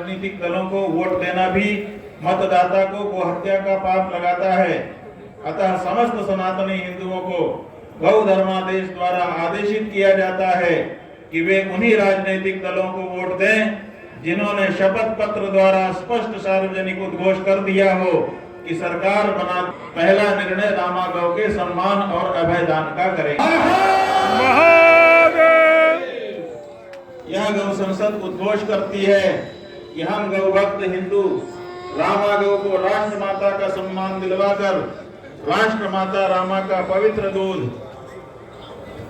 राजनीतिक दलों को वोट देना भी मतदाता को गोहत्या का पाप लगाता है। अतः समस्त सनातनी हिंदुओं को गौ धर्मादेश द्वारा आदेशित किया जाता है कि वे उन्हीं राजनीतिक दलों को वोट दें जिन्होंने शपथ पत्र द्वारा स्पष्ट सार्वजनिक उद्घोष कर दिया हो कि सरकार बना पहला निर्णय रामा गौ के सम्मान और अभयदान का करेगी। यह गौ संसद उद्घोष करती है कि हम गौ भक्त हिंदू रामा गौ को राष्ट्र माता का सम्मान दिलवाकर राष्ट्र माता रामा का पवित्र दूध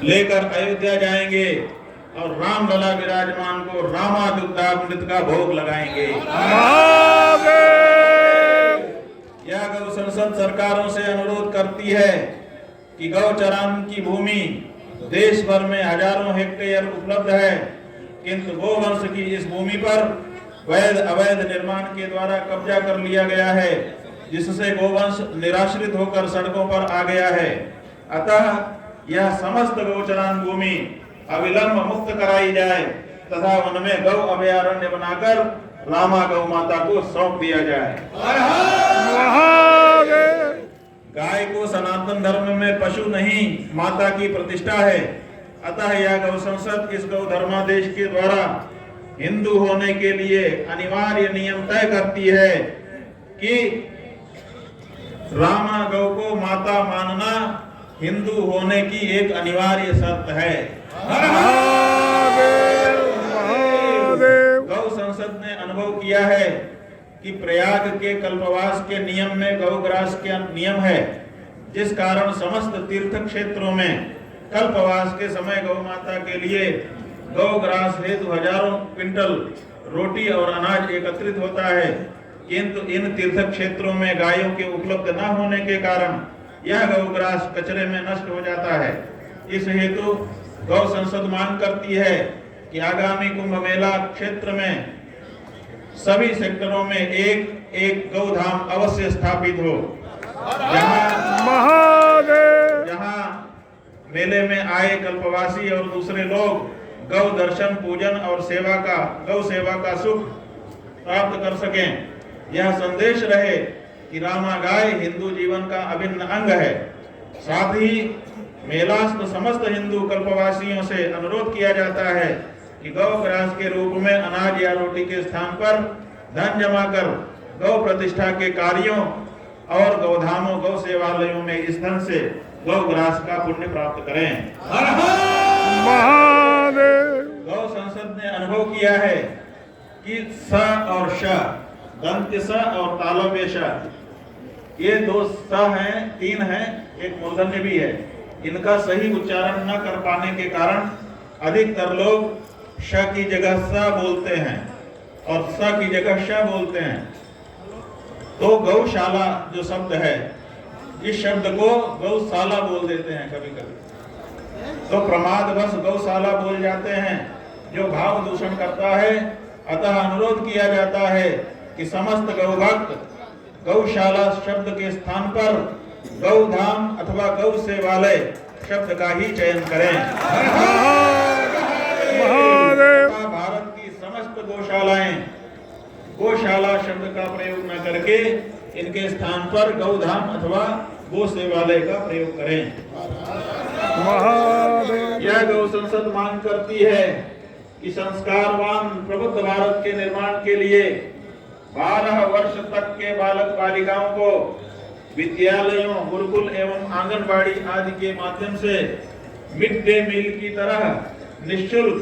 लेकर अयोध्या जाएंगे और रामलला विराजमान को रामा दुग्धामृत का भोग लगाएंगे। यह गौ संसद सरकारों से अनुरोध करती है कि गौ चरान की भूमि देश भर में हजारों हेक्टेयर उपलब्ध है, किंतु गोवंश की इस भूमि पर वैध अवैध निर्माण के द्वारा कब्जा कर लिया गया है, जिससे गोवंश निराश्रित होकर सड़कों पर आ गया है। अतः यह समस्त गौचरान भूमि अविलंब मुक्त कराई जाए तथा उनमें गौ अभयारण्य बनाकर रामा गौ माता को सौंप दिया जाए। गाय को सनातन धर्म में पशु नहीं माता की प्रतिष्ठा है। अतः यह गौ संसद इस गौ धर्मादेश के द्वारा हिंदू होने के लिए अनिवार्य नियम तय करती है कि रामा गौ को माता मानना हिंदू होने की एक अनिवार्य शर्त है। गौ संसद ने अनुभव किया है कि प्रयाग के कल्पवास के नियम में गौग्रास के नियम है, जिस कारण समस्त तीर्थ क्षेत्रों में कल्पवास के समय गौ माता के लिए गौग्रास हेतु हजारों क्विंटल रोटी और अनाज एकत्रित होता है, किंतु इन तीर्थ क्षेत्रों में गायों के उपलब्ध न होने के कारण यह गौग्रास कचरे में नष्ट हो जाता है। इस हेतु गौ संसद मांग करती है कि आगामी कुंभ मेला क्षेत्र में सभी सेक्टरों में एक एक गौधाम अवश्य स्थापित हो, जहां मेले में आए कल्पवासी और दूसरे लोग गौ दर्शन पूजन और गौ सेवा का सुख प्राप्त कर सकें। यह संदेश रहे कि रामा गाय हिंदू जीवन का अभिन्न अंग है। साथ ही मेलास्थ समस्त हिंदू कल्पवासियों से अनुरोध किया जाता है कि गौ ग्रास के रूप में अनाज या रोटी के स्थान पर धन जमा कर गौ प्रतिष्ठा के कार्यों और गौधामों गौ सेवालयों में इस धन से गौ ग्रास का पुण्य प्राप्त करें। गौ संसद ने अनुभव किया है कि स और श, दंत्य स और तालव्य श, ये दो स हैं, तीन हैं, एक मूर्धन्य भी है। इनका सही उच्चारण न कर पाने के कारण अधिकतर लोग श की जगह स बोलते हैं और स की जगह श बोलते हैं। तो गौशाला जो शब्द है, इस शब्द को गौशाला बोल देते हैं कभी कभी, तो प्रमादवश गौशाला बोल जाते हैं, जो भाव दूषण करता है। अतः अनुरोध किया जाता है कि समस्त गौभक्त गौशाला शब्द के स्थान पर गौधाम अथवा गौ सेवालय शब्द का ही चयन करें। भारत की समस्त गौशालाएं गौशाला शब्द का प्रयोग न करके इनके स्थान पर गौधाम अथवा गौ सेवालय का प्रयोग करें। यह गौ संसद मांग करती है कि संस्कारवान प्रबुद्ध भारत के निर्माण के लिए 12 वर्ष तक के बालक बालिकाओं को विद्यालयों, गुरुकुल एवं आंगनबाड़ी आदि के माध्यम से मिड डे मील की तरह निःशुल्क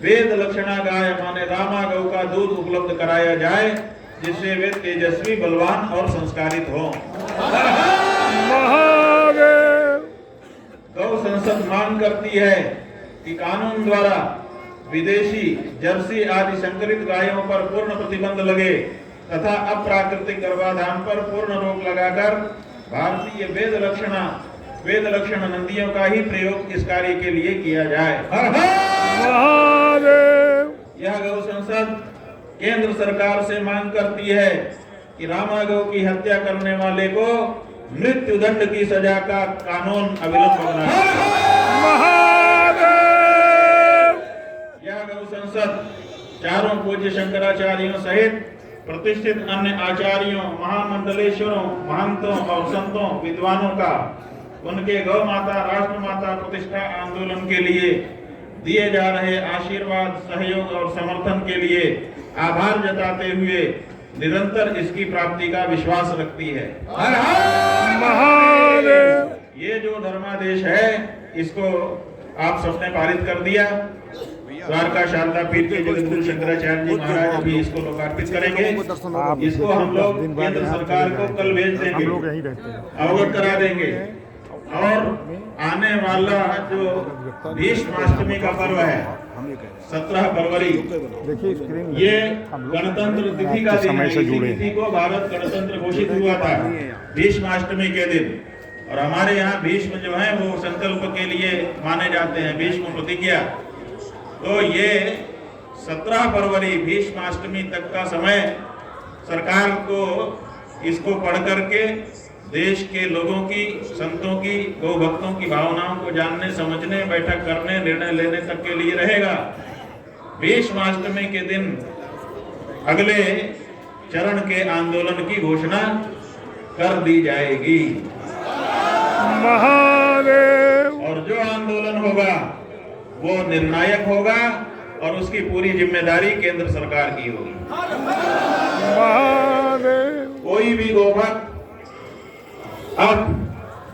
वेद लक्षणा गाय माने रामा गौ का दूध उपलब्ध कराया जाए, जिससे वे तेजस्वी, बलवान और संस्कारित हों। गौ संसद मांग करती है कि कानून द्वारा विदेशी जर्सी आदि संकरित गायों पर पूर्ण प्रतिबंध लगे तथा अप्राकृतिक गर्भाधान पर पूर्ण रोक लगाकर भारतीय वेद लक्षण नंदियों का ही प्रयोग इस कार्य के लिए किया जाए। यह गौ संसद केंद्र सरकार से मांग करती है कि रामा गौ की हत्या करने वाले को मृत्यु दंड की सजा का कानून अविलंब बनाए। यह गौ संसद चारों पूज्य शंकराचार्यों सहित प्रतिष्ठित अन्य आचार्यों, महामंडलेश्वरों, महंतों और संतों, विद्वानों का उनके गौ माता राष्ट्र माता प्रतिष्ठा आंदोलन के लिए दिए जा रहे आशीर्वाद, सहयोग और समर्थन के लिए आभार जताते हुए निरंतर इसकी प्राप्ति का विश्वास रखती है। हर हर महादेव। ये जो धर्मादेश है इसको आप सबने पारित कर दिया। द्वारका शारदा पीठ के जगतगुरु शंकराचार्य जी महाराज अभी इसको लोकार्पित करेंगे। इसको हम लोग केंद्र सरकार को कल भेज देंगे, अवगत करा देंगे। और आने वाला जो भीष्माष्टमी का पर्व है 17 फरवरी, ये गणतंत्र तिथि का दिन है। इसी तिथि को भारत गणतंत्र घोषित हुआ था भीष्माष्टमी के दिन। और हमारे यहाँ भीष्म जो है वो संकल्प के लिए माने जाते हैं, भीष्म प्रतिज्ञा। तो ये 17 फरवरी भीष्माष्टमी तक का समय सरकार को इसको पढ़ करके देश के लोगों की, संतों की, गौ भक्तों की भावनाओं को जानने, समझने, बैठक करने, निर्णय लेने तक के लिए रहेगा। भीष्माष्टमी के दिन अगले चरण के आंदोलन की घोषणा कर दी जाएगी। महादेव। और जो आंदोलन होगा वो निर्णायक होगा और उसकी पूरी जिम्मेदारी केंद्र सरकार की होगी। महादेव। कोई भी गोभक्त अब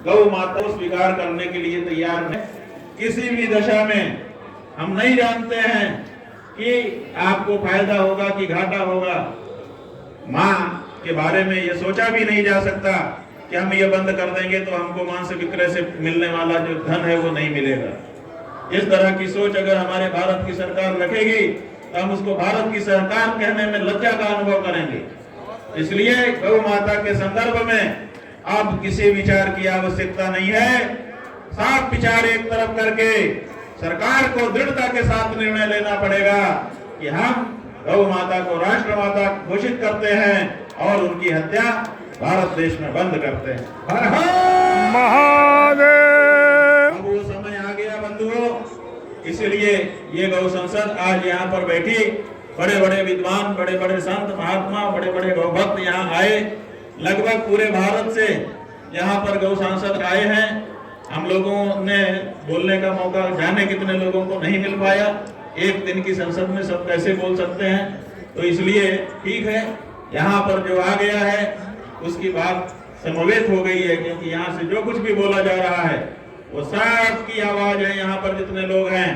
गौ माता को स्वीकार करने के लिए तैयार है। किसी भी दशा में हम नहीं जानते हैं कि आपको फायदा होगा कि घाटा होगा। मां के बारे में ये सोचा भी नहीं जा सकता कि हम ये बंद कर देंगे तो हमको मांस विक्रय से मिलने वाला जो धन है वो नहीं मिलेगा। इस तरह की सोच अगर हमारे भारत की सरकार रखेगी तो हम उसको भारत की सरकार कहने में लज्जा का अनुभव करेंगे। इसलिए गौ माता के संदर्भ में अब किसी विचार की आवश्यकता नहीं है। साफ विचार एक तरफ करके सरकार को दृढ़ता के साथ निर्णय लेना पड़ेगा कि हम गौ माता को राष्ट्र माता घोषित करते हैं और उनकी हत्या भारत देश में बंद करते हैं। हर हर महादेव। अब वो समय आ गया बंधुओं, इसलिए ये गौ संसद आज यहाँ पर बैठी, बड़े बड़े विद्वान, बड़े बड़े संत महात्मा, बड़े बड़े गौ भक्त यहाँ आए। लगभग पूरे भारत से यहाँ पर गौ सांसद आए हैं। हम लोगों ने बोलने का मौका जाने कितने लोगों को नहीं मिल पाया। एक दिन की संसद में सब कैसे बोल सकते हैं, तो इसलिए ठीक है यहाँ पर जो आ गया है उसकी बात समवेत हो गई है, क्योंकि यहाँ से जो कुछ भी बोला जा रहा है वो सबकी आवाज है। यहाँ पर जितने लोग हैं